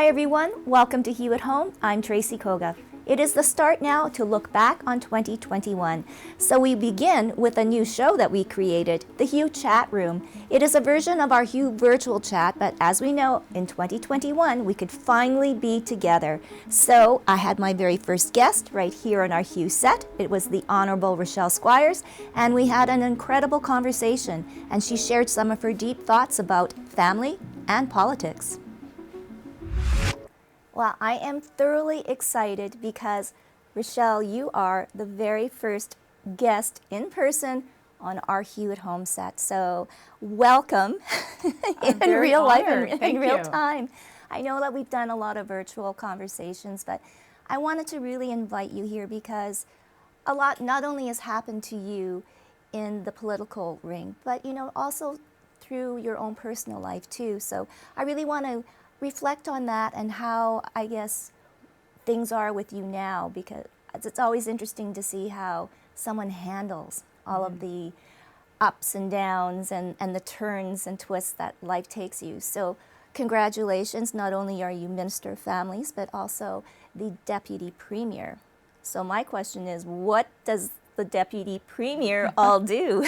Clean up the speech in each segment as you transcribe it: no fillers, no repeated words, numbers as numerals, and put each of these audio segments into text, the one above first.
Hi everyone, welcome to Hue at Home. I'm Tracy Koga. It is the start now to look back on 2021. So we begin with a new show that we created, the Hue Chat Room. It is a version of our Hue virtual chat, but as we know, in 2021, we could finally be together. So I had my very first guest right here on our Hue set. It was the Honourable Rochelle Squires, and we had an incredible conversation, and she shared some of her deep thoughts about family and politics. Well, I am thoroughly excited because, Rochelle, you are the very first guest in person on our Hue at Home set. So welcome in real life and in real time. I know that we've done a lot of virtual conversations, but I wanted to really invite you here because a lot not only has happened to you in the political ring, but also through your own personal life too. So I really want to reflect on that and how, I guess, things are with you now, because it's always interesting to see how someone handles all of the ups and downs and the turns and twists that life takes you. So congratulations, not only are you Minister of Families, but also the Deputy Premier. So my question is, what does the Deputy Premier all do?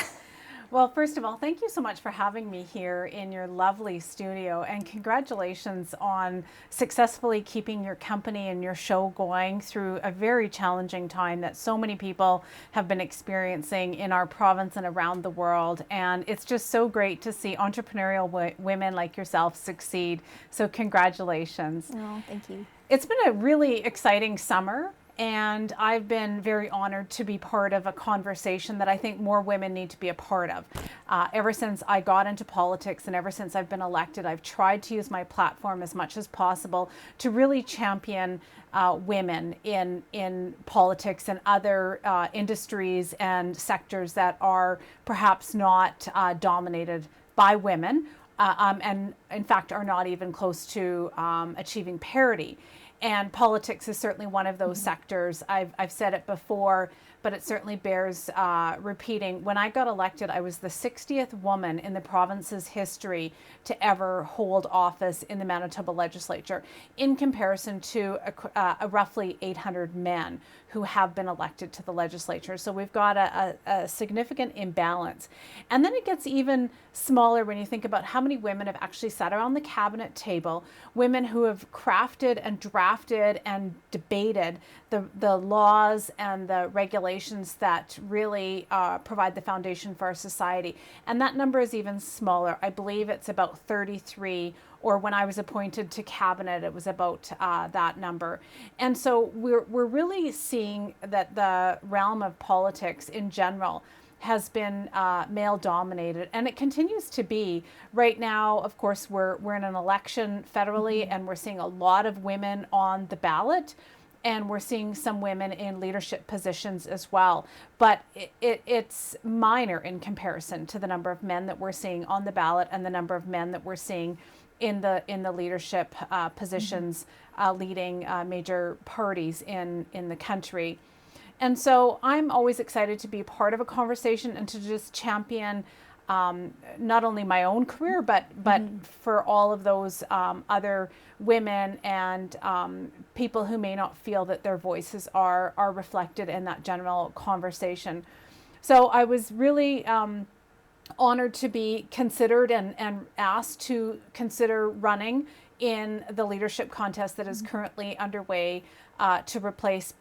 Well, first of all, thank you so much for having me here in your lovely studio, and congratulations on successfully keeping your company and your show going through a very challenging time that so many people have been experiencing in our province and around the world. And it's just so great to see entrepreneurial women like yourself succeed. So congratulations. Oh, thank you. It's been a really exciting summer. And I've been very honored to be part of a conversation that I think more women need to be a part of. Ever since I got into politics and ever since I've been elected, I've tried to use my platform as much as possible to really champion women in politics and other industries and sectors that are perhaps not dominated by women, and in fact are not even close to achieving parity. And politics is certainly one of those sectors. I've said it before, but it certainly bears repeating. When I got elected, I was the 60th woman in the province's history to ever hold office in the Manitoba legislature, in comparison to a roughly 800 men who have been elected to the legislature. So we've got a significant imbalance. And then it gets even smaller when you think about how many women have actually sat around the cabinet table, women who have crafted and drafted and debated the laws and the regulations that really provide the foundation for our society. And that number is even smaller. I believe it's about 33, or when I was appointed to cabinet, it was about that number. And so we're really seeing that the realm of politics in general has been male dominated, and it continues to be. Right now, of course, we're in an election federally, and we're seeing a lot of women on the ballot, and we're seeing some women in leadership positions as well. But it's minor in comparison to the number of men that we're seeing on the ballot and the number of men that we're seeing in the leadership positions, leading major parties in the country. And so I'm always excited to be a part of a conversation and to just champion not only my own career, but for all of those other women and people who may not feel that their voices are reflected in that general conversation. So I was really honored to be considered and asked to consider running in the leadership contest that is currently underway to replace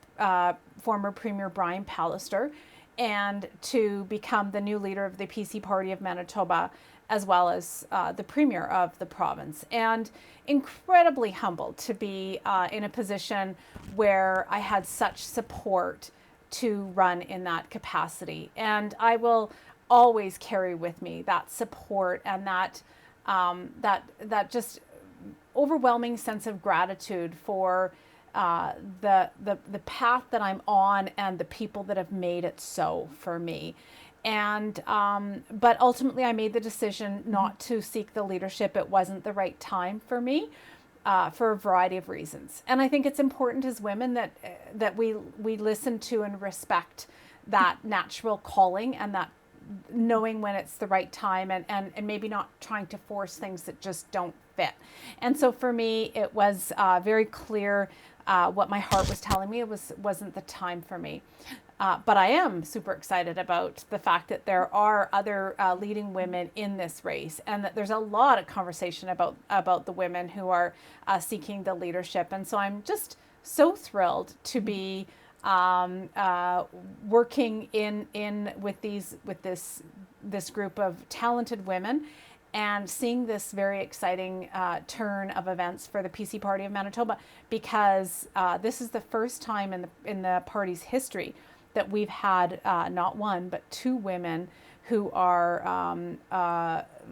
former Premier Brian Pallister, and to become the new leader of the PC Party of Manitoba, as well as the Premier of the province. And incredibly humbled to be in a position where I had such support to run in that capacity. And I will always carry with me that support and that just overwhelming sense of gratitude for the path that I'm on and the people that have made it so for me. And but ultimately I made the decision not to seek the leadership. It wasn't the right time for me, for a variety of reasons. And I think it's important as women that we listen to and respect that natural calling, and that knowing when it's the right time, and maybe not trying to force things that just don't fit. And so for me, it was very clear what my heart was telling me. It wasn't the time for me. But I am super excited about the fact that there are other leading women in this race, and that there's a lot of conversation about the women who are seeking the leadership. And so I'm just so thrilled to be working in with this group of talented women, and seeing this very exciting turn of events for the PC Party of Manitoba, because this is the first time in the party's history that we've had not one but two women who are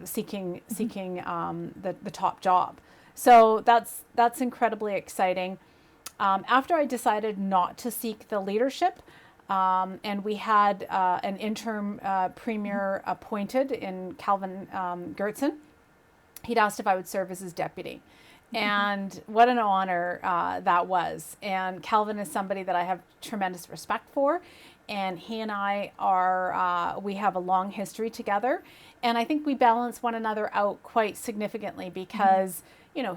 seeking the top job. So that's incredibly exciting. After I decided not to seek the leadership, and we had an interim premier appointed in Calvin Gertson, he'd asked if I would serve as his deputy. And what an honor that was. And Calvin is somebody that I have tremendous respect for. And he and I we have a long history together. And I think we balance one another out quite significantly because,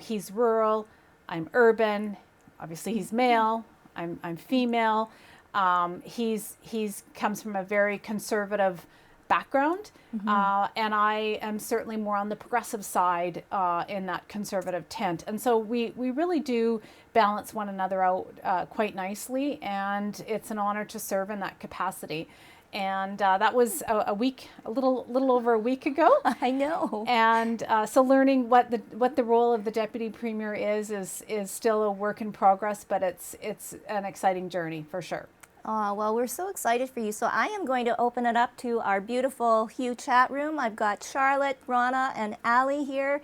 he's rural, I'm urban, obviously he's male, I'm female. He's comes from a very conservative background, and I am certainly more on the progressive side in that conservative tent. And so we really do balance one another out quite nicely, and it's an honor to serve in that capacity. And that was a little over a week ago. I know. And so learning what the role of the deputy premier is still a work in progress, but it's an exciting journey for sure. Well, we're so excited for you. So I am going to open it up to our beautiful Hue Chat Room. I've got Charlotte, Rana, and Ali here.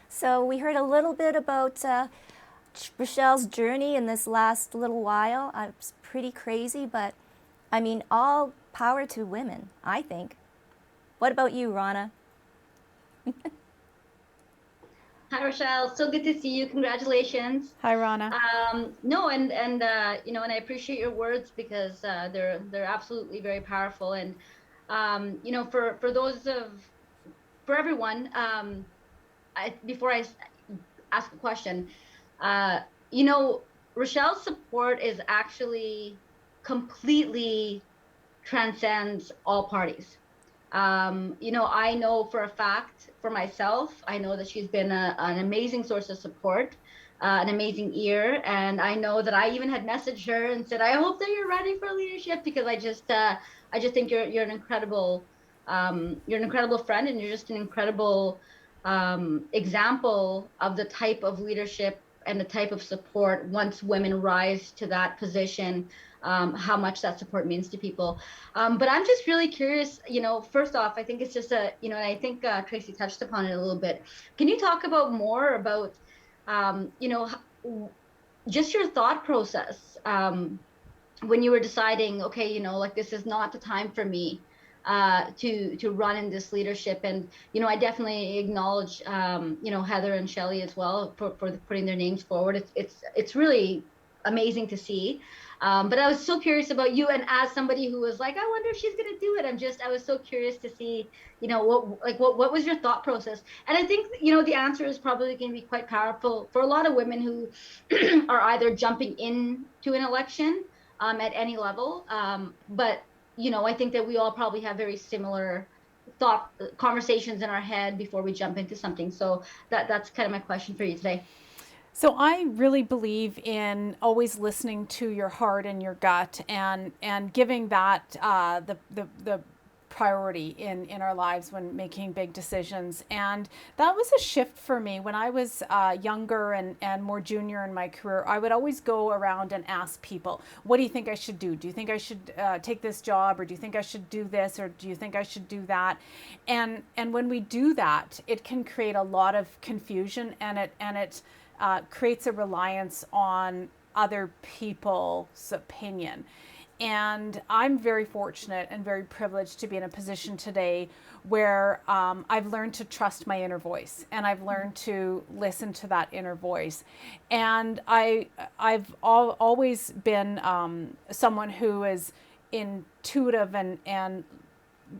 So we heard a little bit about Rochelle's journey in this last little while. It's pretty crazy, but I mean, all power to women, I think. What about you, Rana? Hi, Rochelle. So good to see you. Congratulations. Hi, Rana. No, and I appreciate your words because they're absolutely very powerful. And for everyone, before I ask a question, Rochelle's support is actually completely transcends all parties. I know for a fact for myself, I know that she's been an amazing source of support, an amazing ear. And I know that I even had messaged her and said, I hope that you're ready for leadership, because I just think you're an incredible friend, and you're just an incredible example of the type of leadership and the type of support once women rise to that position, how much that support means to people. But I'm just really curious, first off, I think it's just and I think Tracy touched upon it a little bit. Can you talk more about, just your thought process when you were deciding, okay, this is not the time for me to run in this leadership. And I definitely acknowledge Heather and Shelley as well for putting their names forward. It's really amazing to see. But I was so curious about you, and as somebody who was like, I wonder if she's gonna do it. I was so curious to see, what was your thought process? And I think the answer is probably going to be quite powerful for a lot of women who are either jumping into an election at any level, but I think that we all probably have very similar thought conversations in our head before we jump into something. So that's kind of my question for you today. So I really believe in always listening to your heart and your gut, and giving that the priority in our lives when making big decisions. And that was a shift for me when I was younger and more junior in my career. I would always go around and ask people, what do you think I should do? Do you think I should take this job, or do you think I should do this, or do you think I should do that? And when we do that, it can create a lot of confusion, and it creates a reliance on other people's opinion. And I'm very fortunate and very privileged to be in a position today where I've learned to trust my inner voice, and I've learned to listen to that inner voice. And I've always been someone who is intuitive and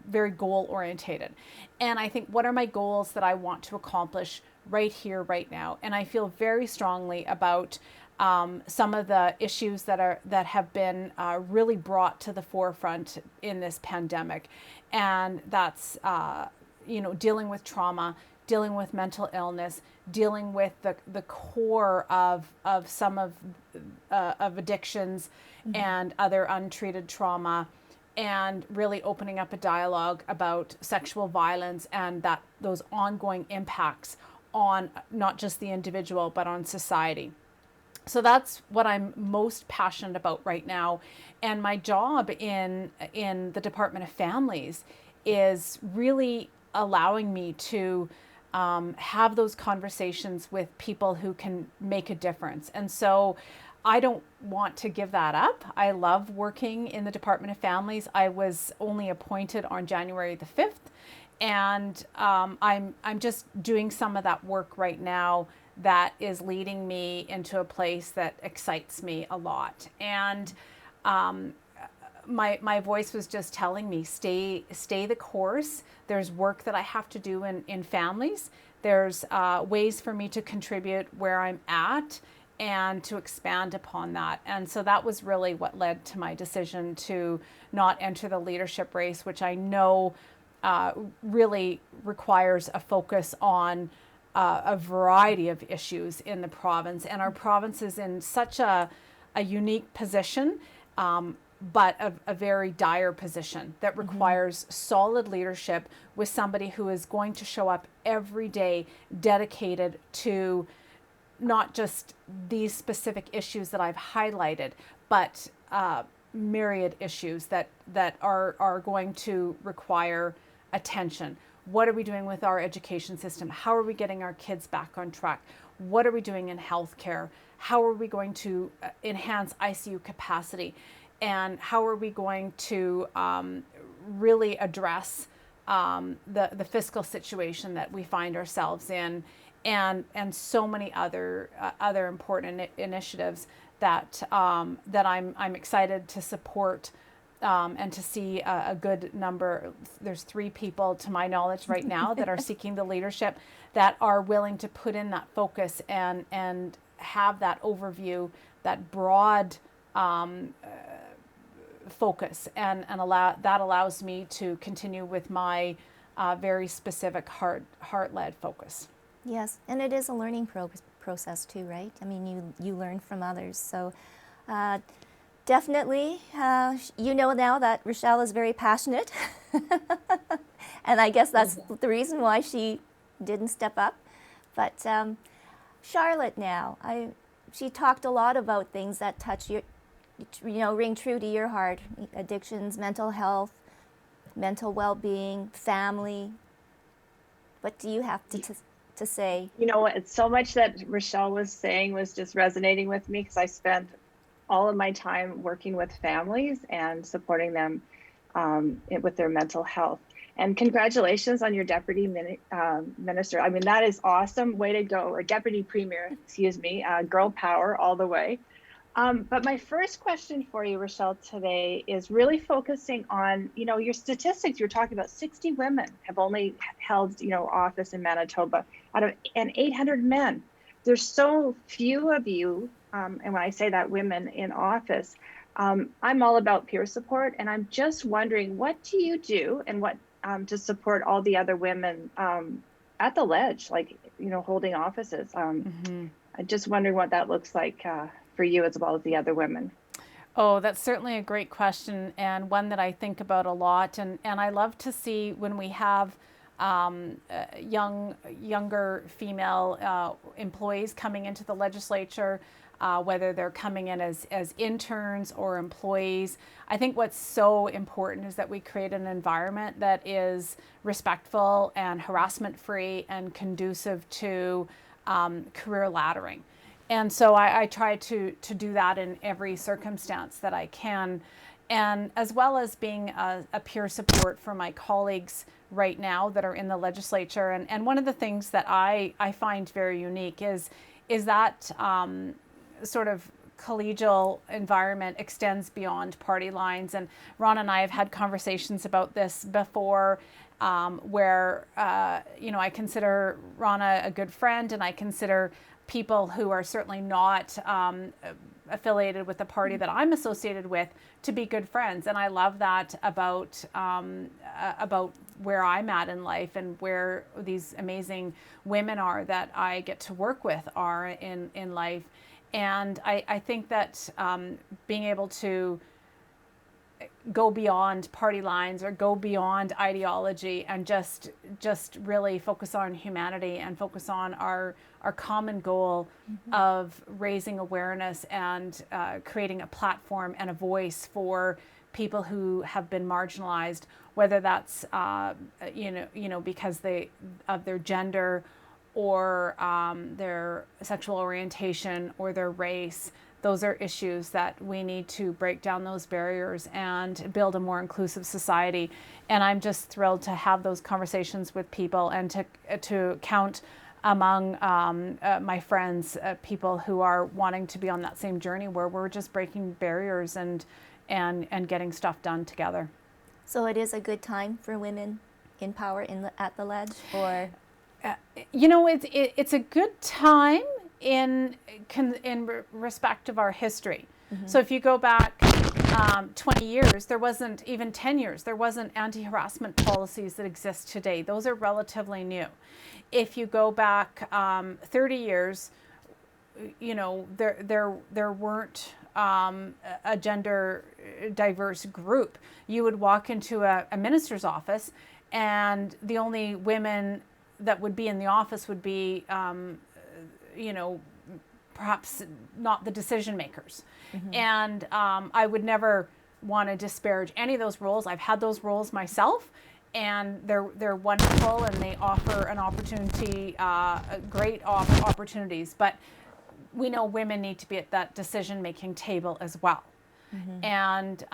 very goal orientated. And I think, what are my goals that I want to accomplish right here, right now? And I feel very strongly about some of the issues that have been really brought to the forefront in this pandemic, and that's dealing with trauma, dealing with mental illness, dealing with the core of some of addictions and other untreated trauma, and really opening up a dialogue about sexual violence and those ongoing impacts on not just the individual but on society. So that's what I'm most passionate about right now. And my job in the Department of Families is really allowing me to have those conversations with people who can make a difference. And so I don't want to give that up. I love working in the Department of Families. I was only appointed on January the 5th, and I'm just doing some of that work right now that is leading me into a place that excites me a lot. And my voice was just telling me, stay the course. There's work that I have to do in families. There's ways for me to contribute where I'm at and to expand upon that. And so that was really what led to my decision to not enter the leadership race, which I know really requires a focus on a variety of issues in the province. And our province is in such a unique position, but a very dire position that requires solid leadership with somebody who is going to show up every day dedicated to not just these specific issues that I've highlighted, but myriad issues that are going to require attention. What are we doing with our education system? How are we getting our kids back on track? What are we doing in healthcare? How are we going to enhance ICU capacity? And how are we going to really address the fiscal situation that we find ourselves in, and so many other important initiatives that I'm excited to support. And to see a good number. There's 3 people, to my knowledge, right now that are seeking the leadership, that are willing to put in that focus and have that overview, that broad focus, and allows me to continue with my very specific heart-led focus. Yes, and it is a learning process too, right? I mean, you learn from others. So definitely, you know now that Rochelle is very passionate. And I guess that's the reason why she didn't step up. But Charlotte now, she talked a lot about things that touch your, ring true to your heart: addictions, mental health, mental well-being, family. What do you have to say? You know, it's so much that Rochelle was saying was just resonating with me, because I spent all of my time working with families and supporting them with their mental health. And congratulations on your deputy minister. I mean, that is awesome. Way to go. Or deputy premier, excuse me. Girl power all the way. But my first question for you, Rochelle, today is really focusing on, your statistics. You're talking about 60 women have only held, office in Manitoba out of 800 men. There's so few of you, and when I say that, women in office. I'm all about peer support, and I'm just wondering, what do you do and what to support all the other women at the ledge, like, holding offices? I'm just wondering what that looks like for you as well as the other women. Oh, that's certainly a great question, and one that I think about a lot. And I love to see when we have younger female employees coming into the legislature, whether they're coming in as interns or employees. I think what's so important is that we create an environment that is respectful and harassment-free and conducive to career laddering. And so I try to do that in every circumstance that I can, and as well as being a peer support for my colleagues right now that are in the legislature. And one of the things that I find very unique is that sort of collegial environment extends beyond party lines. And Ron and I have had conversations about this before, where I consider Ron a good friend, and I consider people who are certainly not affiliated with the party that I'm associated with to be good friends. And I love that about where I'm at in life, and where these amazing women are that I get to work with are in life. And I think that being able to go beyond party lines or go beyond ideology, and just really focus on humanity and focus on our common goal of raising awareness and creating a platform and a voice for people who have been marginalized, whether that's because of their gender, or their sexual orientation, or their race. Those are issues that we need to break down those barriers and build a more inclusive society. And I'm just thrilled to have those conversations with people, and to count among my friends people who are wanting to be on that same journey, where we're just breaking barriers and getting stuff done together. So it is a good time for women in power at the ledge, or it's a good time in respect of our history. So if you go back 20 years, there wasn't, even 10 years, there wasn't anti-harassment policies that exist today. Those are relatively new. If you go back 30 years, there weren't a gender diverse group. You would walk into a minister's office, and the only women that would be in the office would be perhaps not the decision makers. And I would never want to disparage any of those roles. I've had those roles myself, and they're wonderful, and they offer an opportunity, great opportunities. But we know women need to be at that decision making table as well. And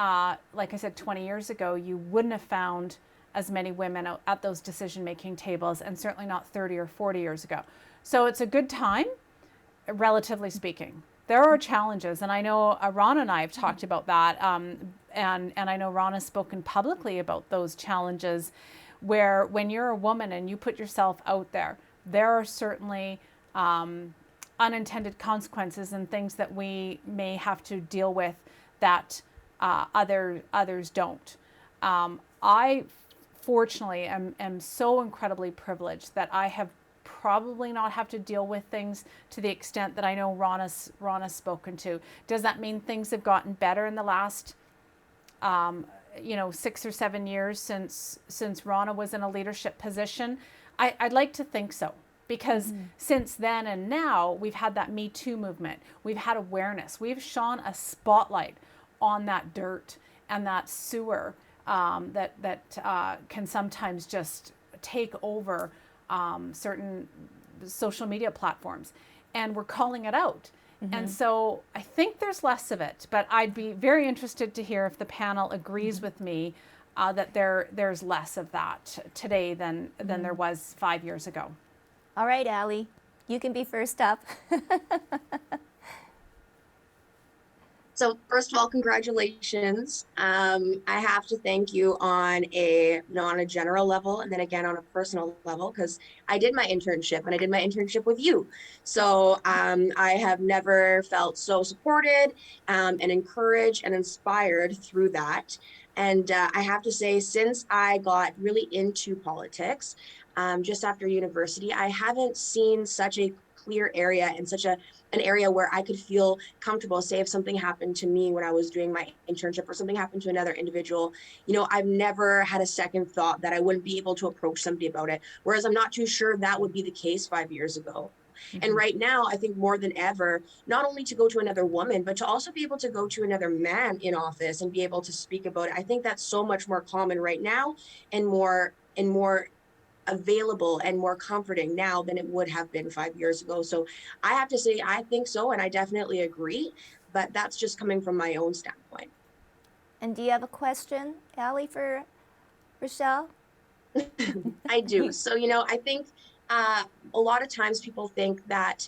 like I said, 20 years ago, you wouldn't have found as many women at those decision making tables, and certainly not 30 or 40 years ago. So it's a good time, relatively speaking. There are challenges, and I know Ron and I have talked about that, and I know Ron has spoken publicly about those challenges, where when you're a woman and you put yourself out there, there are certainly unintended consequences and things that we may have to deal with that others don't. I fortunately am so incredibly privileged that I have probably not have to deal with things to the extent that I know Rana's spoken to. Does that mean things have gotten better in the last 6 or 7 years since Rana was in a leadership position? I'd like to think so, because since then and now, we've had that Me Too movement. We've had awareness. We've shone a spotlight on that dirt and that sewer that can sometimes just take over certain social media platforms, and we're calling it out. And so I think there's less of it, but I'd be very interested to hear if the panel agrees with me that there's less of that today than there was 5 years ago. all right, Allie, you can be first up. So first of all, congratulations. I have to thank you on a general level, and then again on a personal level, because I did my internship, and I did my internship with you. So I have never felt so supported and encouraged and inspired through that. And I have to say, since I got really into politics, just after university, I haven't seen such a clear area and such an area where I could feel comfortable. Say if something happened to me when I was doing my internship, or something happened to another individual, I've never had a second thought that I wouldn't be able to approach somebody about it. Whereas I'm not too sure that would be the case 5 years ago. And right now, I think more than ever, not only to go to another woman, but to also be able to go to another man in office and be able to speak about it. I think that's so much more common right now, and more available and more comforting now than it would have been 5 years ago. So I have to say, I think so, and I definitely agree, but that's just coming from my own standpoint. And do you have a question, Allie, for Rochelle? I do. So, I think a lot of times people think that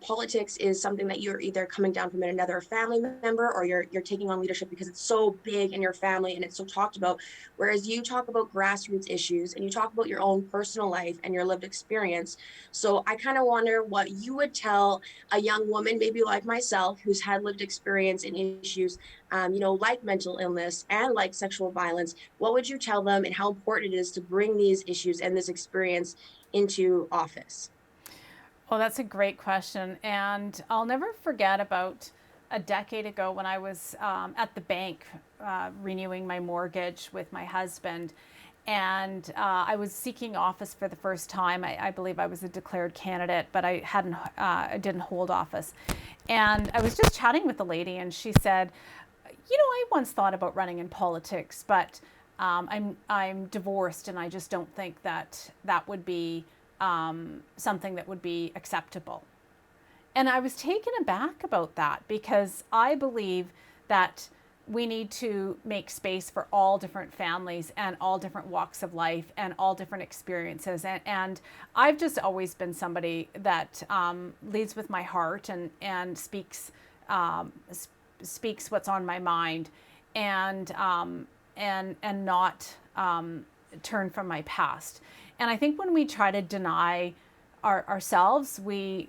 politics is something that you're either coming down from another family member, or you're taking on leadership because it's so big in your family and it's so talked about. Whereas you talk about grassroots issues and you talk about your own personal life and your lived experience. So I kind of wonder what you would tell a young woman, maybe like myself, who's had lived experience in issues, like mental illness and like sexual violence. What would you tell them, and how important it is to bring these issues and this experience into office? Well, that's a great question. And I'll never forget about a decade ago when I was at the bank renewing my mortgage with my husband. And I was seeking office for the first time. I believe I was a declared candidate, but I didn't hold office. And I was just chatting with the lady, and she said, I once thought about running in politics, but I'm divorced, and I just don't think that would be something that would be acceptable. And I was taken aback about that, because I believe that we need to make space for all different families and all different walks of life and all different experiences. And I've just always been somebody that leads with my heart and speaks what's on my mind, and not turn from my past. And I think when we try to deny ourselves,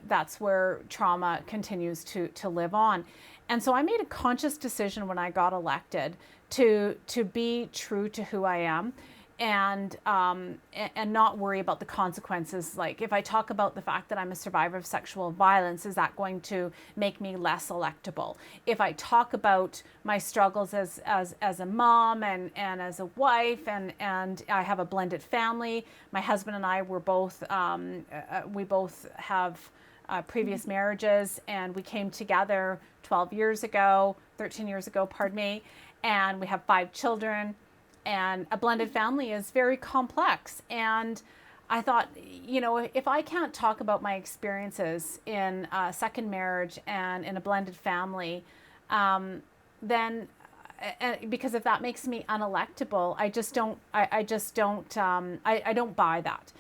that's where trauma continues to live on. And so I made a conscious decision when I got elected to be true to who I am, and not worry about the consequences. Like, if I talk about the fact that I'm a survivor of sexual violence, is that going to make me less electable? If I talk about my struggles as a mom and as a wife, and I have a blended family, my husband and I were both we both have previous marriages, and we came together 13 years ago, pardon me, and we have 5 children. And a blended family is very complex. And I thought, if I can't talk about my experiences in a second marriage and in a blended family, then because if that makes me unelectable, I don't buy that.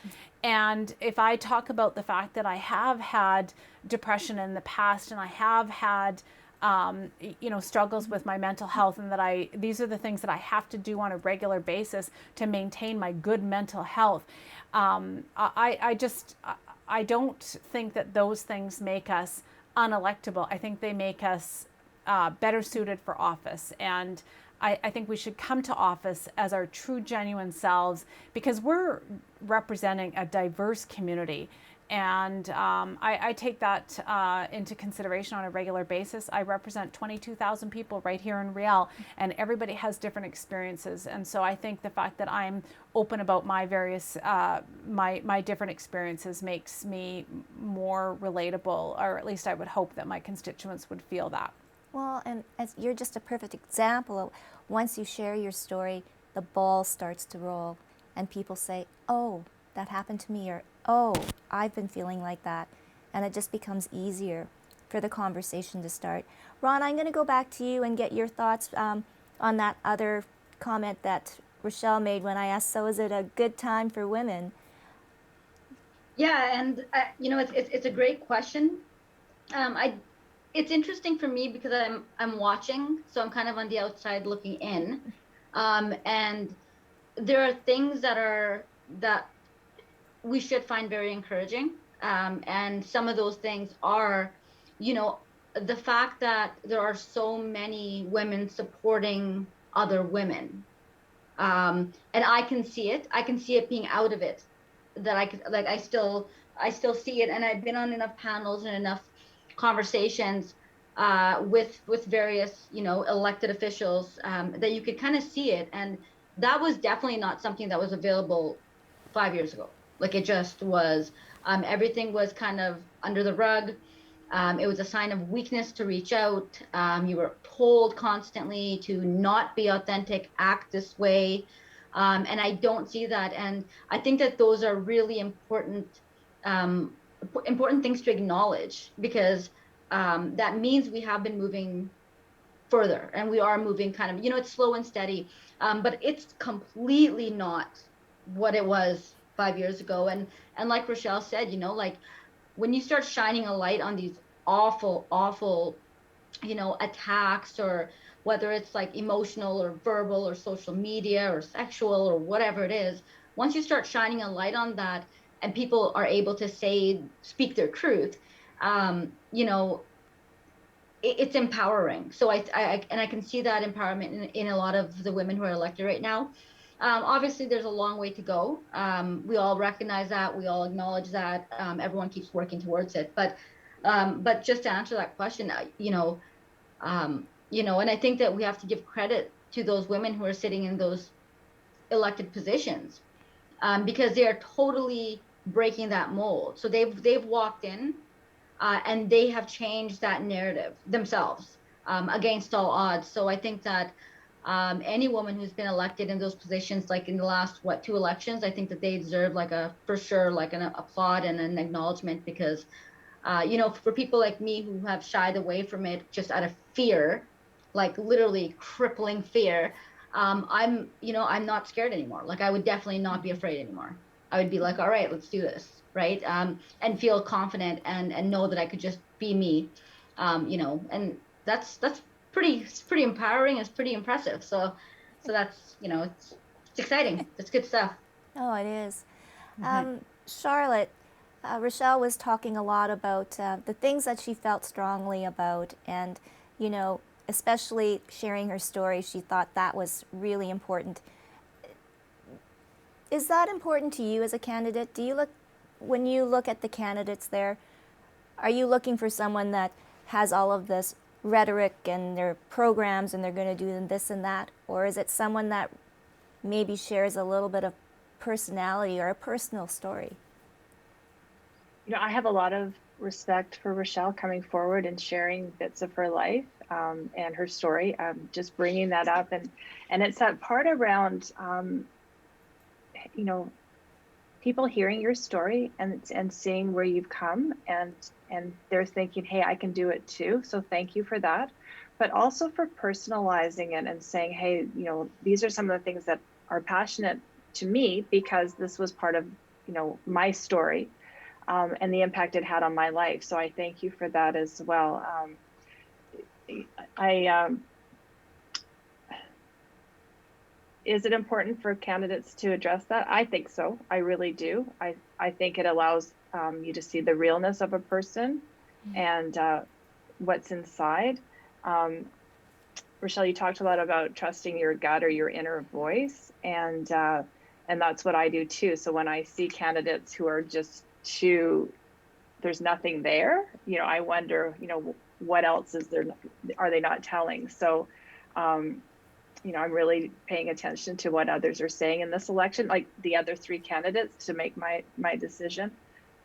And if I talk about the fact that I have had depression in the past, and I have had struggles with my mental health, and that these are the things that I have to do on a regular basis to maintain my good mental health. I don't think that those things make us unelectable. I think they make us better suited for office. And I think we should come to office as our true, genuine selves, because we're representing a diverse community. And I take that into consideration on a regular basis. I represent 22,000 people right here in Riel, and everybody has different experiences. And so I think the fact that I'm open about my various, my different experiences makes me more relatable, or at least I would hope that my constituents would feel that. Well, and as you're just a perfect example of, once you share your story, the ball starts to roll, and people say, oh, that happened to me, or oh, I've been feeling like that. And it just becomes easier for the conversation to start. Ron, I'm going to go back to you and get your thoughts on that other comment that Rochelle made when I asked, so is it a good time for women? Yeah, and it's a great question. It's interesting for me because I'm watching, so I'm kind of on the outside looking in, and there are things that we should find very encouraging, and some of those things are, the fact that there are so many women supporting other women, and I can see it. I can see it being out of it, that I still see it, and I've been on enough panels and enough conversations with various elected officials, that you could kind of see it. And that was definitely not something that was available 5 years ago. Like, it just was, everything was kind of under the rug. It was a sign of weakness to reach out. You were told constantly to not be authentic, act this way, and I don't see that. And I think that those are really important things to acknowledge, because that means we have been moving further, and we are moving kind of, it's slow and steady, but it's completely not what it was 5 years ago. And like Rochelle said, like, when you start shining a light on these awful, awful, attacks, or whether it's like emotional or verbal or social media or sexual or whatever it is, once you start shining a light on that and people are able to speak their truth, it's empowering. So I can see that empowerment in a lot of the women who are elected right now. Obviously, there's a long way to go. We all recognize that. We all acknowledge that. Everyone keeps working towards it. But just to answer that question, and I think that we have to give credit to those women who are sitting in those elected positions, because they are totally breaking that mold. So they've walked in, and they have changed that narrative themselves, against all odds. So I think that any woman who's been elected in those positions, like in the last two elections, I think that they deserve for sure like an applaud and an acknowledgement, because for people like me who have shied away from it just out of fear, like literally crippling fear, I'm not scared anymore. Like I would definitely not be afraid anymore. I would be like, all right, let's do this, right? And feel confident and know that I could just be me, and that's pretty empowering. It's pretty impressive. So that's it's exciting. That's good stuff. Oh, it is. Charlotte, Rochelle was talking a lot about the things that she felt strongly about, and, especially sharing her story, she thought that was really important. Is that important to you as a candidate? When you look at the candidates there, are you looking for someone that has all of this rhetoric and their programs and they're going to do this and that? Or is it someone that maybe shares a little bit of personality or a personal story? I have a lot of respect for Rochelle coming forward and sharing bits of her life, and her story. Just bringing that up, and it's that part around, people hearing your story and seeing where you've come, and they're thinking, hey, I can do it too. So thank you for that, but also for personalizing it and saying, hey, these are some of the things that are passionate to me because this was part of my story. And the impact it had on my life. So I thank you for that as well. Is it important for candidates to address that? I think so. I really do. I think it allows you to see the realness of a person and what's inside. Rochelle, you talked a lot about trusting your gut or your inner voice, and that's what I do too. So when I see candidates who are just there's nothing there, I wonder, what else is there, are they not telling? So, I'm really paying attention to what others are saying in this election, like the other three candidates, to make my decision.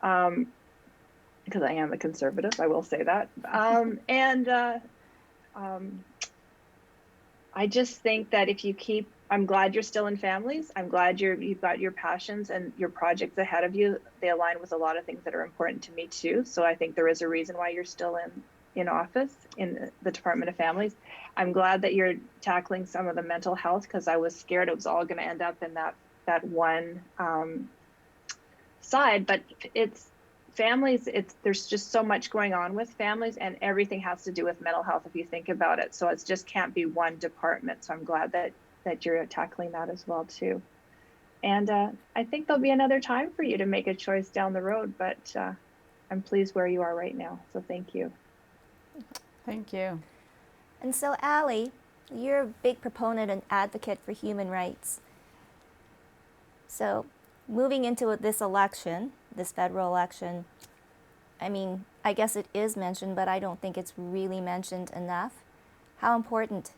Because I am a conservative, I will say that. I just think that I'm glad you're still in families. I'm glad you've got your passions and your projects ahead of you. They align with a lot of things that are important to me too. So I think there is a reason why you're still in office in the Department of Families. I'm glad that you're tackling some of the mental health, because I was scared it was all going to end up in that one side. But it's families, there's just so much going on with families, and everything has to do with mental health if you think about it. So it just can't be one department. So I'm glad that you're tackling that as well too. And I think there'll be another time for you to make a choice down the road, but I'm pleased where you are right now. So thank you. Thank you. And so, Allie, you're a big proponent and advocate for human rights. So, moving into this election, this federal election, I mean, I guess it is mentioned, but I don't think it's really mentioned enough. How important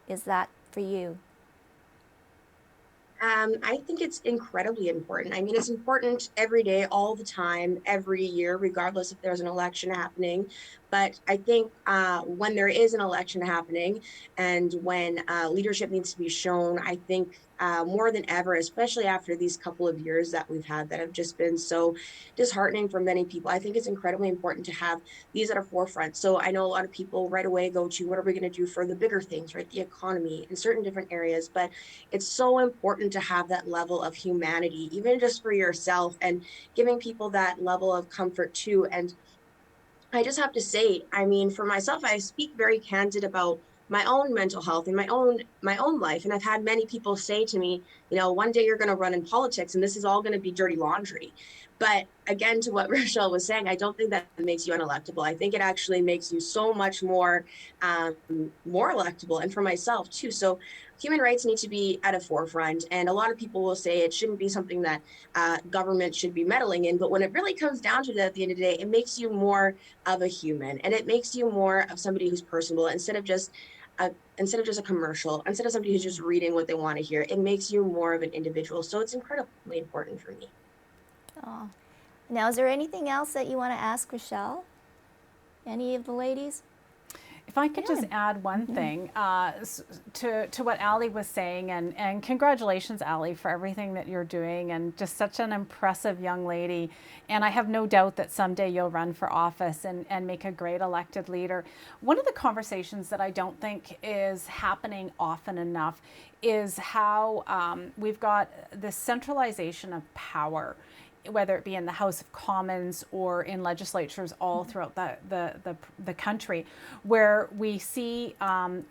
is that for you? I think it's incredibly important. I mean, it's important every day, all the time, every year, regardless if there's an election happening. But I think when there is an election happening and when leadership needs to be shown, I think more than ever, especially after these couple of years that we've had that have just been so disheartening for many people, I think it's incredibly important to have these at a forefront. So I know a lot of people right away go to what are we going to do for the bigger things, right? The economy in certain different areas. But it's so important to have that level of humanity, even just for yourself, and giving people that level of comfort too. And I just have to say, I mean, for myself, I speak very candid about my own mental health and my own life. And I've had many people say to me, you know, one day you're going to run in politics and this is all going to be dirty laundry. But again, to what Rochelle was saying, I don't think that makes you unelectable. I think it actually makes you so much um, more electable. And for myself too. So human rights need to be at a forefront. And a lot of people will say it shouldn't be something that government should be meddling in. But when it really comes down to it at the end of the day, it makes you more of a human, and it makes you more of somebody who's personable instead of just a commercial, instead of somebody who's just reading what they want to hear. It makes you more of an individual. So it's incredibly important for me. Oh. Now, is there anything else that you want to ask Rochelle? Any of the ladies? If I could just add one thing to what Ali was saying, and congratulations, Ali, for everything that you're doing, and just such an impressive young lady. And I have no doubt that someday you'll run for office and make a great elected leader. One of the conversations that I don't think is happening often enough is how we've got this centralization of power, whether it be in the House of Commons or in legislatures all throughout the country, where we see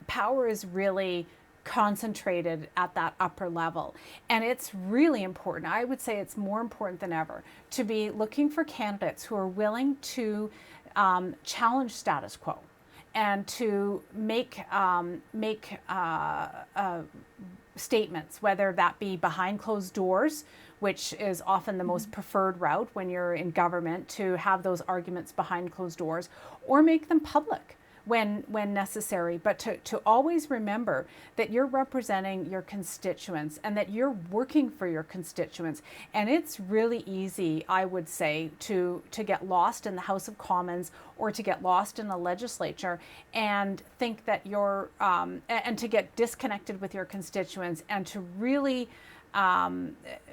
power is really concentrated at that upper level. And it's really important. I would say it's more important than ever to be looking for candidates who are willing to challenge status quo and to make statements, whether that be behind closed doors, which is often the most preferred route when you're in government, to have those arguments behind closed doors, or make them public when necessary, but to always remember that you're representing your constituents and that you're working for your constituents. And it's really easy, I would say, to get lost in the House of Commons or to get lost in the legislature and think that you're, and to get disconnected with your constituents and to really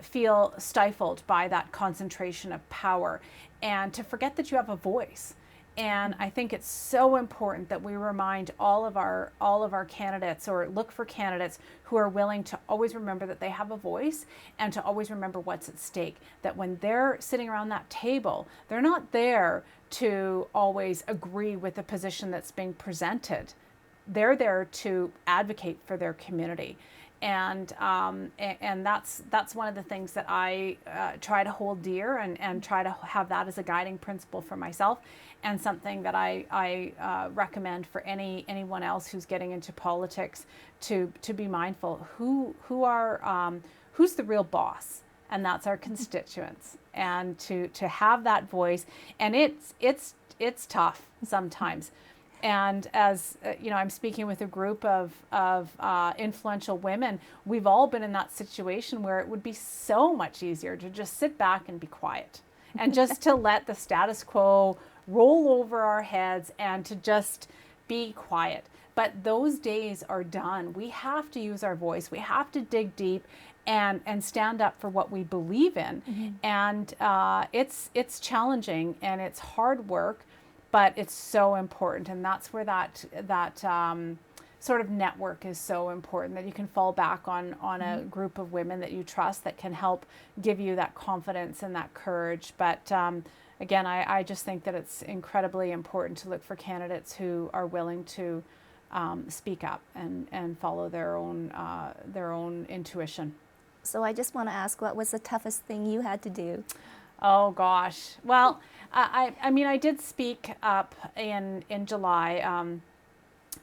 feel stifled by that concentration of power and to forget that you have a voice. And I think it's so important that we remind all of our candidates, or look for candidates who are willing to always remember that they have a voice and to always remember what's at stake. That when they're sitting around that table, they're not there to always agree with the position that's being presented. They're there to advocate for their community. And that's one of the things that I try to hold dear and try to have that as a guiding principle for myself, and something that I recommend for anyone else who's getting into politics to be mindful who's the real boss, and that's our constituents, and to have that voice. And it's tough sometimes. And as I'm speaking with a group of influential women, we've all been in that situation where it would be so much easier to just sit back and be quiet and just to let the status quo roll over our heads and to just be quiet. But those days are done. We have to use our voice. We have to dig deep and stand up for what we believe in. And it's challenging and it's hard work, but it's so important. And that's where that sort of network is so important, that you can fall back on a group of women that you trust that can help give you that confidence and that courage. But again, I just think that it's incredibly important to look for candidates who are willing to speak up and follow their own intuition. So I just want to ask, what was the toughest thing you had to do? Oh gosh. Well, I mean, I did speak up in July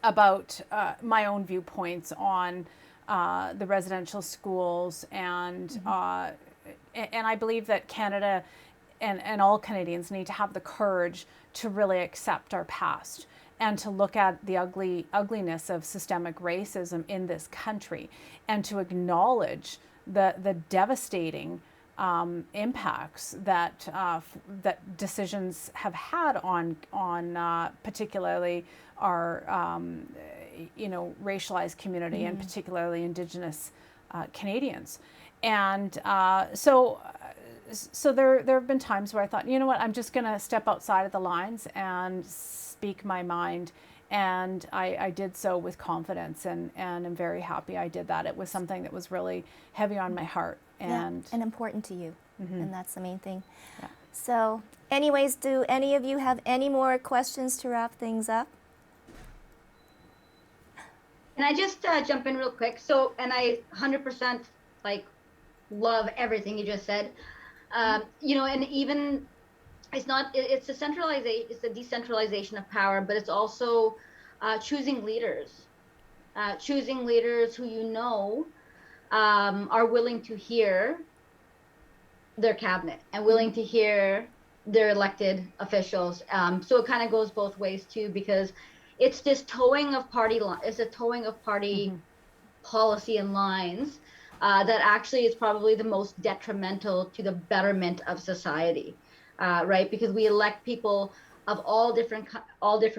about my own viewpoints on the residential schools, and I believe that Canada and all Canadians need to have the courage to really accept our past and to look at the ugliness of systemic racism in this country, and to acknowledge the devastating impacts that that decisions have had on particularly our racialized community and particularly Indigenous Canadians, and so there have been times where I thought, you know what, I'm just going to step outside of the lines and speak my mind. And I did so with confidence, and I'm very happy I did that. It was something that was really heavy on my heart and important to you, and that's the main thing. Yeah. So anyways, do any of you have any more questions to wrap things up? Can I just jump in real quick? So, and I 100% like love everything you just said. And even it's a centralization, it's a decentralization of power, but it's also choosing leaders who are willing to hear their cabinet and willing to hear their elected officials. So it kind of goes both ways too, because it's this towing of party policy and lines that actually is probably the most detrimental to the betterment of society, right? Because we elect people of all different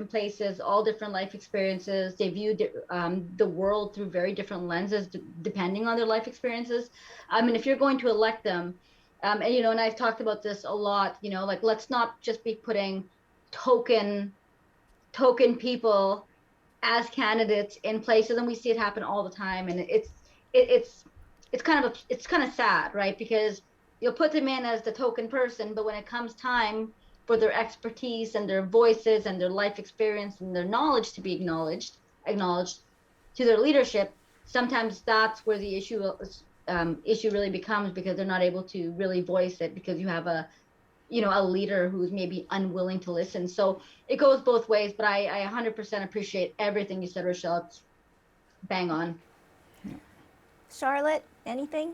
places, all different life experiences. They view the world through very different lenses, depending on their life experiences. I mean, if you're going to elect them, and I've talked about this a lot, like, let's not just be putting token people as candidates in places, and we see it happen all the time, and it's kind of sad, right? Because you'll put them in as the token person, but when it comes time for their expertise and their voices and their life experience and their knowledge to be acknowledged to their leadership, sometimes that's where the issue really becomes, because they're not able to really voice it, because you have a leader who's maybe unwilling to listen. So it goes both ways, but I 100% appreciate everything you said, Rochelle. It's bang on. Charlotte, anything?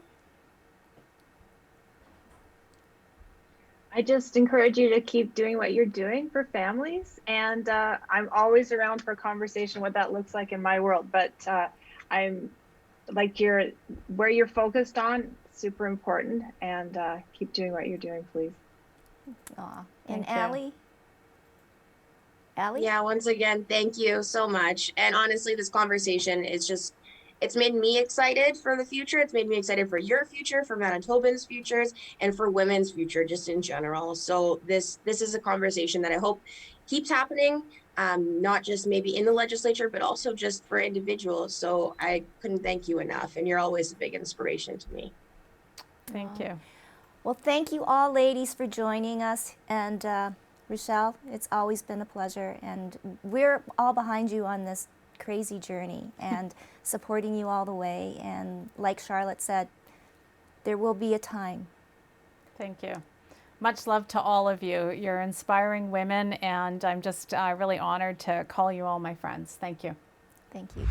I just encourage you to keep doing what you're doing for families, and I'm always around for conversation what that looks like in my world. But I'm like, where you're focused on, super important, and keep doing what you're doing, please. Aw. And Allie? Allie? Yeah, once again, thank you so much. And honestly, this conversation is it's made me excited for the future. It's made me excited for your future, for Manitobans' futures, and for women's future just in general. So this is a conversation that I hope keeps happening, not just maybe in the legislature, but also just for individuals. So I couldn't thank you enough, and you're always a big inspiration to me. Thank you. Well, thank you all, ladies, for joining us. And Rochelle, it's always been a pleasure. And we're all behind you on this crazy journey and supporting you all the way. And like Charlotte said, there will be a time. Thank you. Much love to all of you. You're inspiring women, and I'm just really honored to call you all my friends. Thank you. Thank you.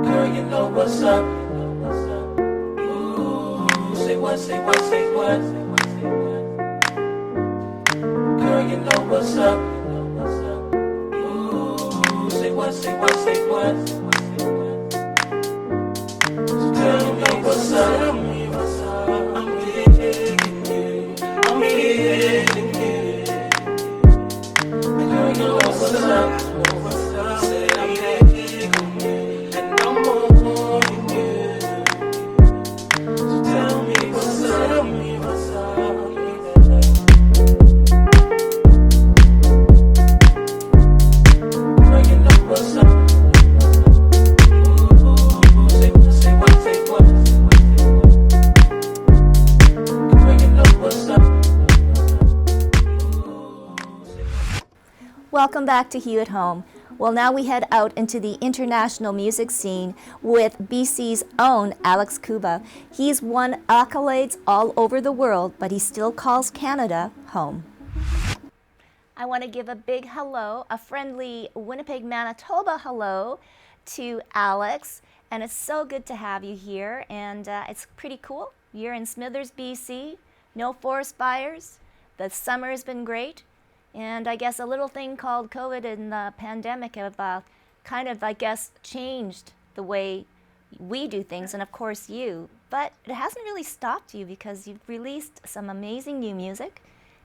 Girl, you know what's up. Ooh, say what, say what, say what. Girl, you know what's up. Ooh, say what, say what, say what. So tell me what's up. I'm begging you. I'm begging you. Girl, you know what's up. Say I'm begging you. And I'm wanting you. So tell me what's up. Tell me what's up. Girl, you know what's up. Ooh, say what, say what, say what. Girl, you know what's up. Welcome back to Hue at Home. Well, now we head out into the international music scene with BC's own Alex Cuba. He's won accolades all over the world, but he still calls Canada home. I want to give a big hello, a friendly Winnipeg, Manitoba hello to Alex. And it's so good to have you here. And it's pretty cool. You're in Smithers, BC. No forest fires. The summer has been great. And I guess a little thing called COVID and the pandemic have kind of, I guess, changed the way we do things, and of course you. But it hasn't really stopped you because you've released some amazing new music.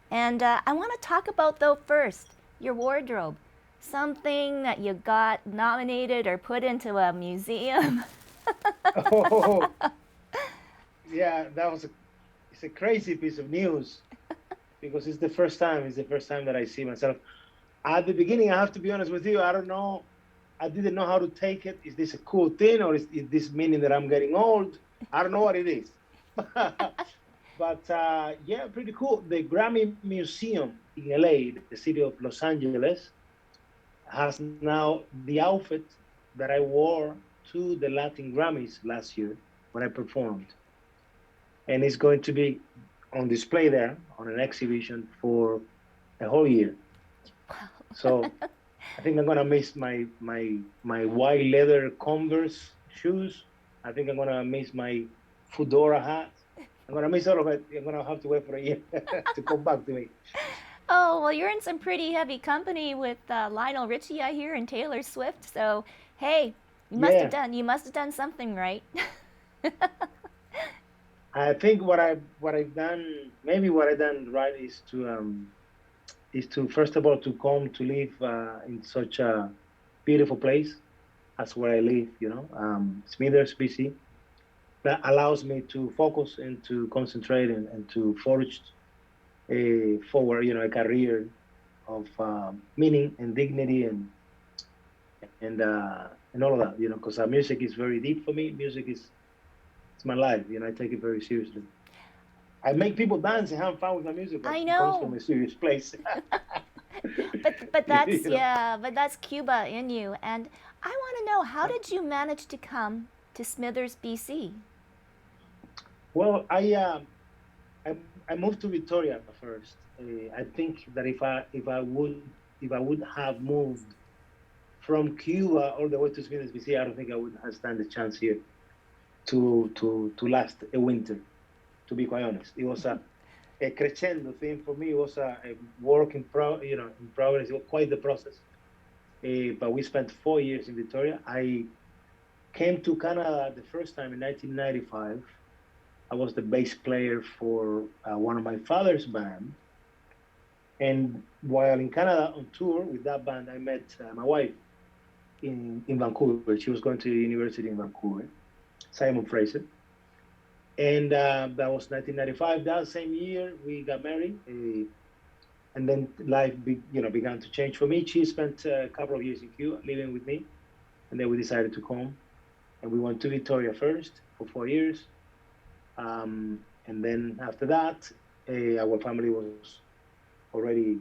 And I want to talk about, though, first, your wardrobe. Something that you got nominated or put into a museum. Oh, yeah, it's a crazy piece of news because it's the first time. It's the first time that I see myself. At the beginning, I have to be honest with you. I don't know. I didn't know how to take it. Is this a cool thing or is this meaning that I'm getting old? I don't know what it is. But yeah, pretty cool. The Grammy Museum in LA, the city of Los Angeles, has now the outfit that I wore to the Latin Grammys last year when I performed. And it's going to be on display there on an exhibition for a whole year. So I think I'm gonna miss my white leather Converse shoes. I think I'm gonna miss my fedora hat. I'm gonna miss all of it. I'm gonna have to wait for a year to come back to me. Oh, well, you're in some pretty heavy company with Lionel Richie, I hear, and Taylor Swift. So, hey, Yeah, you must have done something right. I think what I've done, maybe what I've done right is to first of all to come to live in such a beautiful place as where I live. Smithers, BC. That allows me to focus and to concentrate and to forge forward, a career of meaning and dignity and all of that, because music is very deep for me. Music is it's my life. I take it very seriously. I make people dance and have fun with my music, but I it comes from know. a serious place. But that's you know. yeah, but that's Cuba in you. And I want to know, how did you manage to come to Smithers, BC? Well, I I moved to Victoria first. I think that if I would have moved from Cuba all the way to Sweden, BC, I don't think I would have stand a chance here to last a winter. To be quite honest, it was a crescendo thing for me. It was a work in progress. It was quite the process. But we spent 4 years in Victoria. I came to Canada the first time in 1995. I was the bass player for one of my father's band. And while in Canada on tour with that band, I met my wife in Vancouver. She was going to university in Vancouver, Simon Fraser. And that was 1995. That same year, we got married. And then began to change for me. She spent a couple of years in Cuba living with me. And then we decided to come. And we went to Victoria first for 4 years. And then after that, our family was already,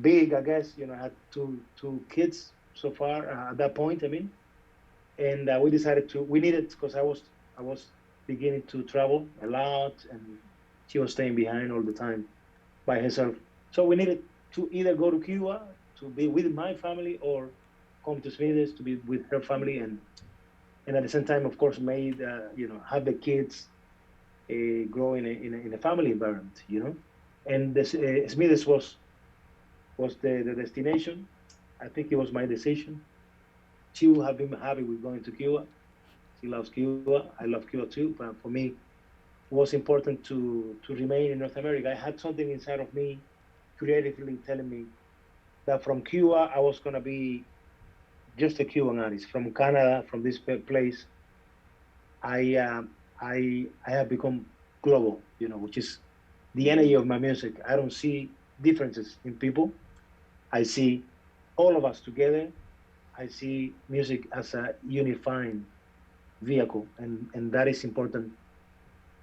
big, I guess. I had two kids so far at that point. I mean, and we decided we needed because I was beginning to travel a lot, and she was staying behind all the time by herself. So we needed to either go to Cuba to be with my family or come to Sweden to be with her family, and at the same time, of course, made have the kids grow in a family environment, And this Smithers was the destination. I think it was my decision. She would have been happy with going to Cuba. She loves Cuba. I love Cuba too. But for me, it was important to remain in North America. I had something inside of me, creatively telling me that from Cuba I was gonna be just a Cuban artist. From Canada, from this place, I have become global. Which is the energy of my music. I don't see differences in people. I see all of us together. I see music as a unifying vehicle, and that is important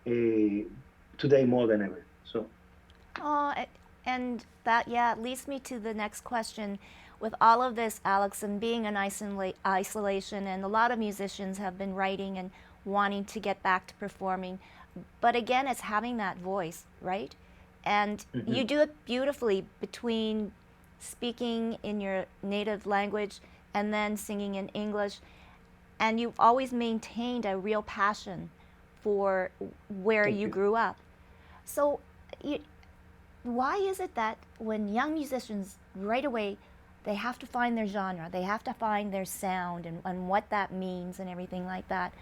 today more than ever. So, Oh, and that, yeah, leads me to the next question. With all of this, Alex, and being in isolation, and a lot of musicians have been writing and wanting to get back to performing, but again, it's having that voice, right? And you do it beautifully between speaking in your native language and then singing in English. And you've always maintained a real passion for where thank you you. grew up. So, why is it that when young musicians right away they have to find their genre, they have to find their sound and what that means and everything like that.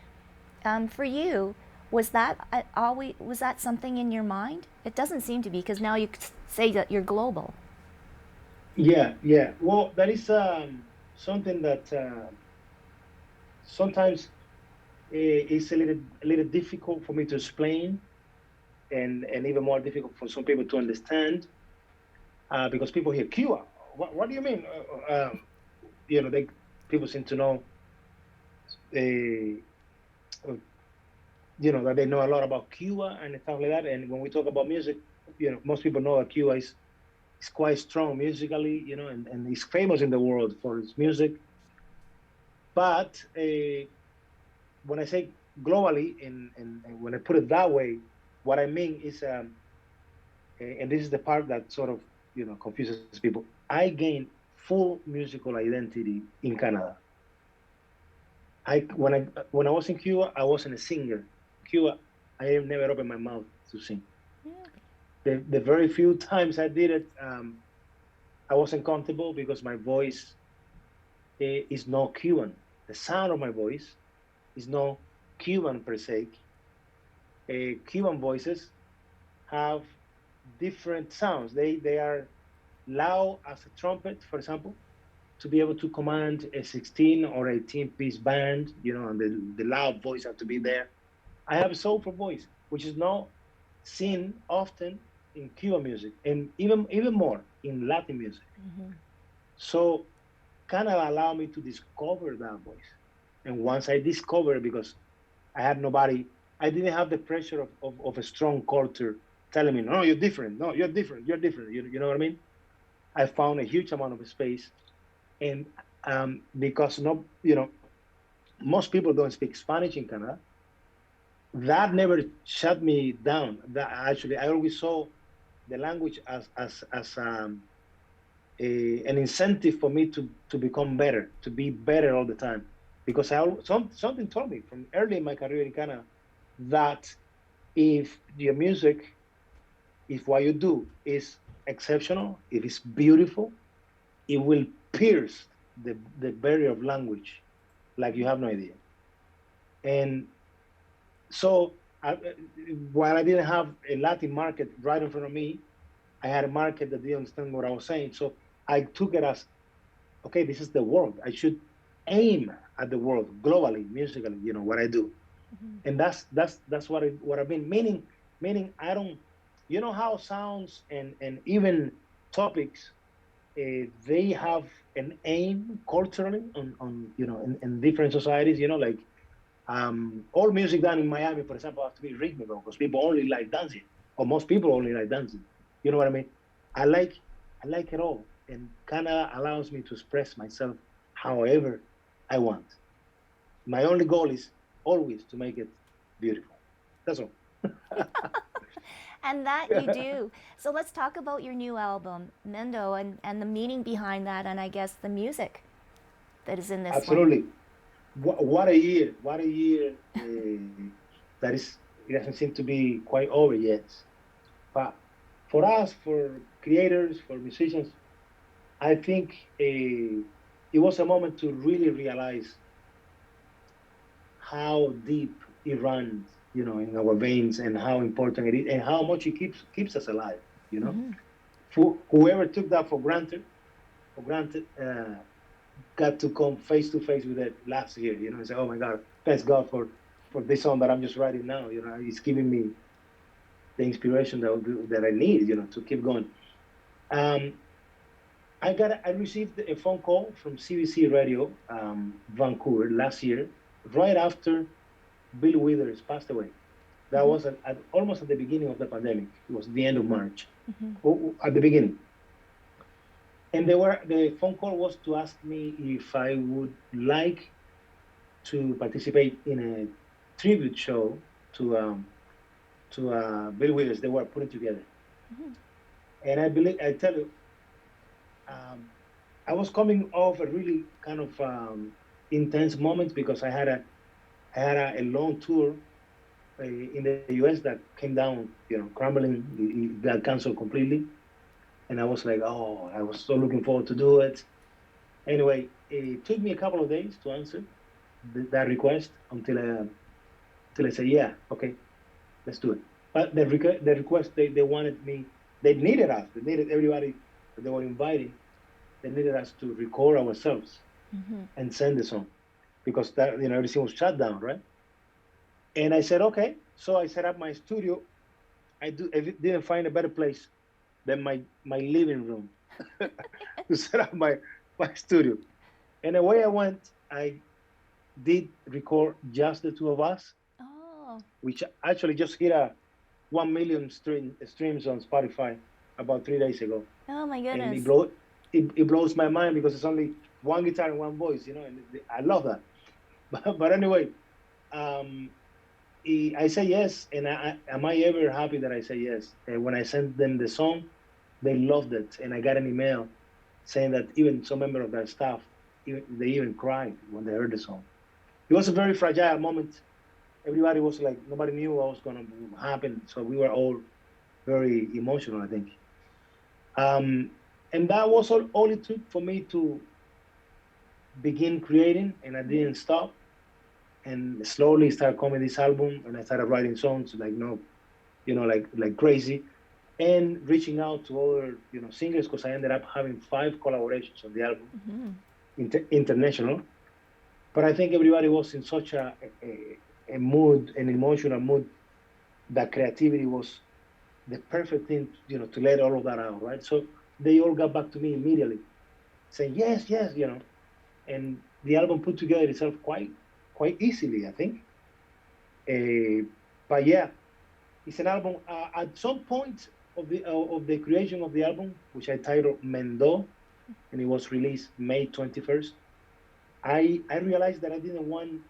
For you, was that always, was that something in your mind? It doesn't seem to be, because now you say that you're global. Yeah, yeah. Well, that is something that sometimes it's a little difficult for me to explain, and even more difficult for some people to understand, because people hear Cuba. What do you mean? They people seem to know, uh, that they know a lot about Cuba and stuff like that. And when we talk about music, most people know that Cuba is quite strong musically, and is famous in the world for its music. But when I say globally, and when I put it that way, what I mean is, and this is the part that sort of confuses people. I gained full musical identity in Canada. When I was in Cuba, I wasn't a singer. Cuba, I have never opened my mouth to sing. The very few times I did it, I wasn't comfortable because my voice is not Cuban. The sound of my voice is not Cuban per se. Cuban voices have different sounds. They are loud as a trumpet, for example, to be able to command a 16 or 18-piece band, and the loud voice have to be there. I have a soulful voice, which is not seen often in Cuban music, and even more in Latin music. So Canada allowed me to discover that voice. And once I discovered, because I had nobody, I didn't have the pressure of a strong culture telling me, no, you're different. No, you're different. You're different. You know what I mean? I found a huge amount of space. And because most people don't speak Spanish in Canada, that never shut me down. That actually, I always saw the language as an incentive for me to become better, to be better all the time. Because something told me from early in my career in Canada that if your music, if what you do is exceptional, if it's beautiful, it will pierce the barrier of language like you have no idea. And so while I didn't have a Latin market right in front of me, I had a market that didn't understand what I was saying. So I took it as, okay, this is the world. I should aim at the world globally, musically, what I do. And that's what I've been meaning I don't, how sounds and even topics, they have an aim culturally on in different societies, like all music done in Miami, for example, has to be rhythmical because people only like dancing, or most people only like dancing. You know what I mean? I like it all, and Canada allows me to express myself however I want. My only goal is always to make it beautiful. That's all. And that you do. So let's talk about your new album, Mendo, and the meaning behind that, and I guess the music that is in this Absolutely. What a year! What a year! That is, it doesn't seem to be quite over yet. But for us, for creators, for musicians, I think it was a moment to really realize how deep it runs, in our veins, and how important it is, and how much it keeps us alive. Whoever took that for granted, got to come face to face with it last year, and say, oh my God, thanks God for this song that I'm just writing now. It's giving me the inspiration that I need, to keep going. Um, I received a phone call from CBC Radio, Vancouver last year, right after Bill Withers passed away. That was almost at the beginning of the pandemic. It was the end of March, at the beginning. And the phone call was to ask me if I would like to participate in a tribute show to Bill Withers they were putting together. And I tell you, I was coming off a really kind of intense moment because I had a long tour in the US that came down, crumbling. It got canceled completely. And I was like, oh, I was so looking forward to do it. Anyway, it took me a couple of days to answer that request until I said, yeah, okay, let's do it. But the request, they wanted me, they needed us, they needed everybody that they were inviting, they needed us to record ourselves and send the song because that, everything was shut down, right? And I said, okay. So I set up my studio. I didn't find a better place than my living room to set up my studio. And away I went. I did record just the two of us, Oh, which actually just hit a 1 million streams on Spotify about 3 days ago. oh my And goodness. it blows my mind because it's only one guitar and one voice, and I love that. But anyway, um, I say yes, and am I ever happy that I say yes? When I sent them the song, they loved it, and I got an email saying that even some member of their staff, they even cried when they heard the song. It was a very fragile moment. Everybody was like, nobody knew what was going to happen, so we were all very emotional, I think. And that was all it took for me to begin creating, and I didn't stop. And slowly started coming this album, and I started writing songs like no, like crazy, and reaching out to other singers because I ended up having 5 collaborations on the album, international. But I think everybody was in such a mood, an emotional mood, that creativity was the perfect thing, to let all of that out, right? So they all got back to me immediately, saying yes, yes, and the album put together itself quite easily, I think. But yeah, it's an album. At some point of the creation of the album, which I titled Mendo, and it was released May 21st, I realized that I didn't want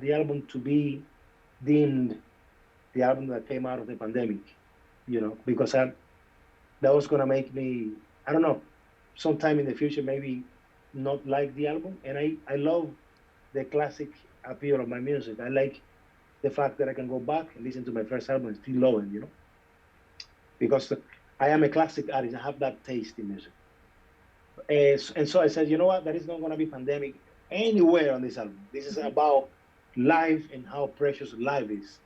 the album to be deemed the album that came out of the pandemic, because that was gonna make me, I don't know, sometime in the future maybe not like the album. And I love the classic appeal of my music. I like the fact that I can go back and listen to my first album and still love it, because I am a classic artist. I have that taste in music. And so I said, you know what? There is not going to be pandemic anywhere on this album. This is about life and how precious life is,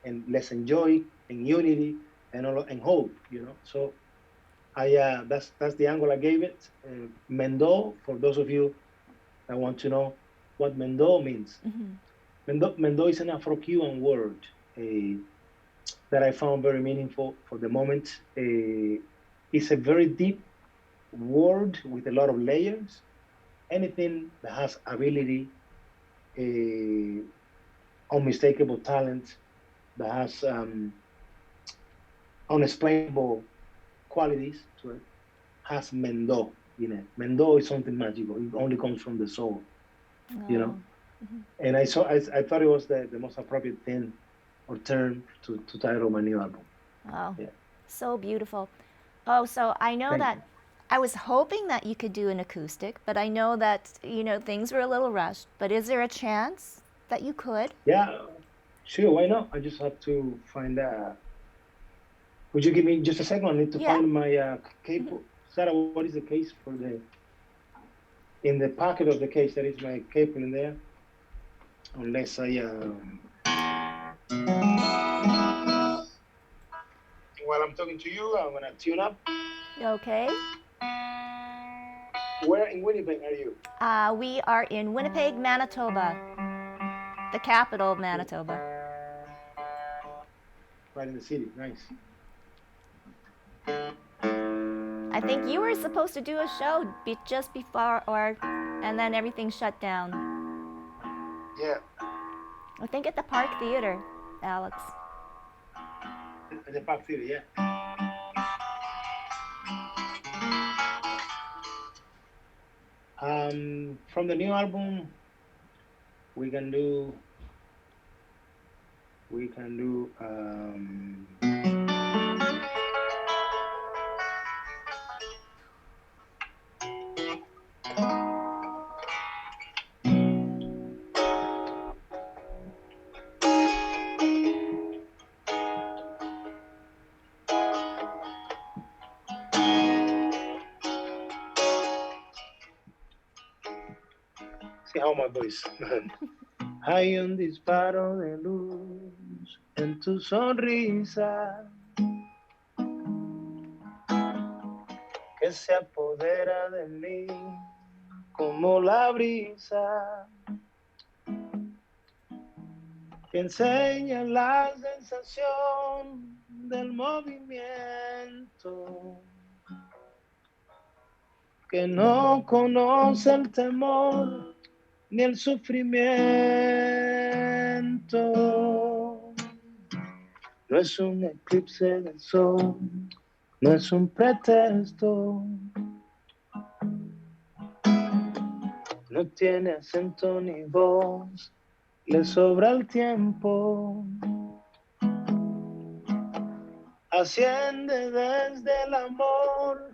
and let's enjoy and unity and hope. So that's the angle I gave it. Mendo, for those of you that want to know what Mendo means. Mendo is an Afro-Cuban word that I found very meaningful for the moment. It's a very deep word with a lot of layers. Anything that has ability, unmistakable talent, that has unexplainable qualities to it, has Mendo in it. Mendo is something magical. It only comes from the soul, And I thought it was the most appropriate thing or term to title my new album. Wow. Yeah. So beautiful. Oh, so I know Thank that you. I was hoping that you could do an acoustic, but I know that, things were a little rushed. But is there a chance that you could? Yeah, sure. Why not? I just have to find. Would you give me just a second? I need to Yeah. find my cable. Sarah, what is the case for the? In the pocket of the case, there is my cable in there. Unless I. While I'm talking to you, I'm gonna tune up. Okay. Where in Winnipeg are you? We are in Winnipeg, Manitoba, the capital of Manitoba. Right in the city. Nice. I think you were supposed to do a show just before, and then everything shut down. Yeah. I think at the Park Theater, Alex. At the Park Theater, yeah. From the new album, we can do. See how my voice. Hay un disparo de luz en tu sonrisa que se apodera de mí como la brisa que enseña la sensación del movimiento, que no conoce el temor ni el sufrimiento. No es un eclipse del sol, no es un pretexto, no tiene acento ni voz, le sobra el tiempo. Asciende desde el amor,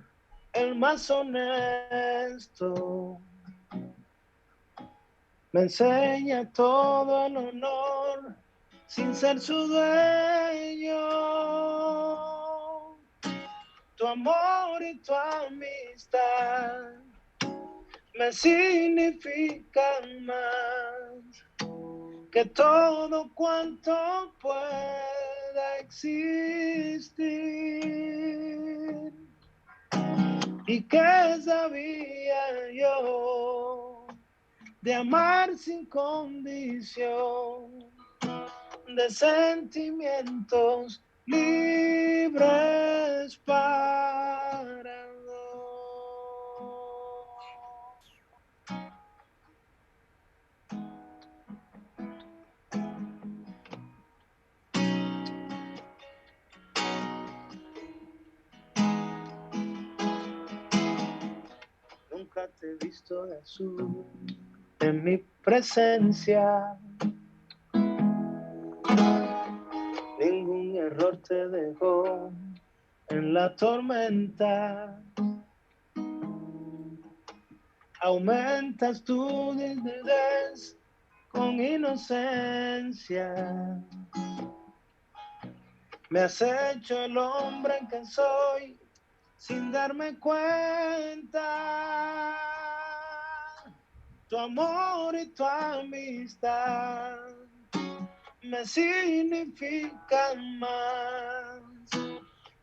el más honesto. Me enseña todo el honor sin ser su dueño. Tu amor y tu amistad me significan más que todo cuanto pueda existir. ¿Y qué sabía yo de amar sin condición, de sentimientos libres para dos? Nunca te he visto de azul en mi presencia. Ningún error te dejó en la tormenta. Aumentas tu desnudez con inocencia. Me has hecho el hombre que soy sin darme cuenta. Tu amor y tu amistad me significan más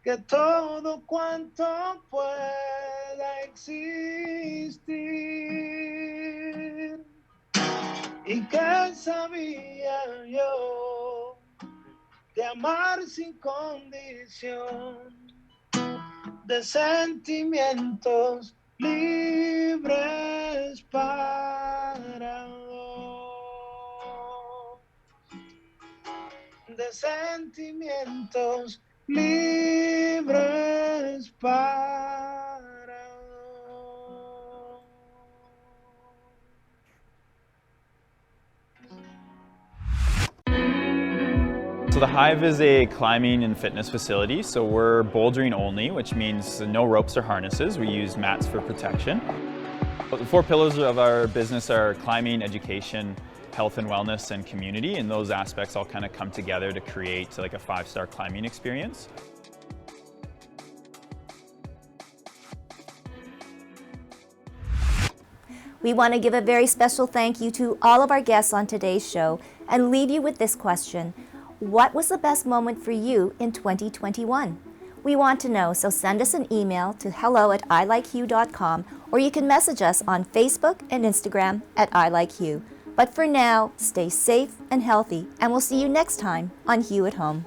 que todo cuanto pueda existir. ¿Y qué sabía yo de amar sin condición, de sentimientos libres para dos, de sentimientos libres para dos? So the Hive is a climbing and fitness facility, so we're bouldering only, which means no ropes or harnesses. We use mats for protection. The 4 pillars of our business are climbing, education, health and wellness, and community, and those aspects all kind of come together to create like a 5-star climbing experience. We want to give a very special thank you to all of our guests on today's show and leave you with this question. What was the best moment for you in 2021? We want to know, so send us an email to hello@ilikehue.com, or you can message us on Facebook and Instagram at iLikeHue. But for now, stay safe and healthy, and we'll see you next time on Hue at Home.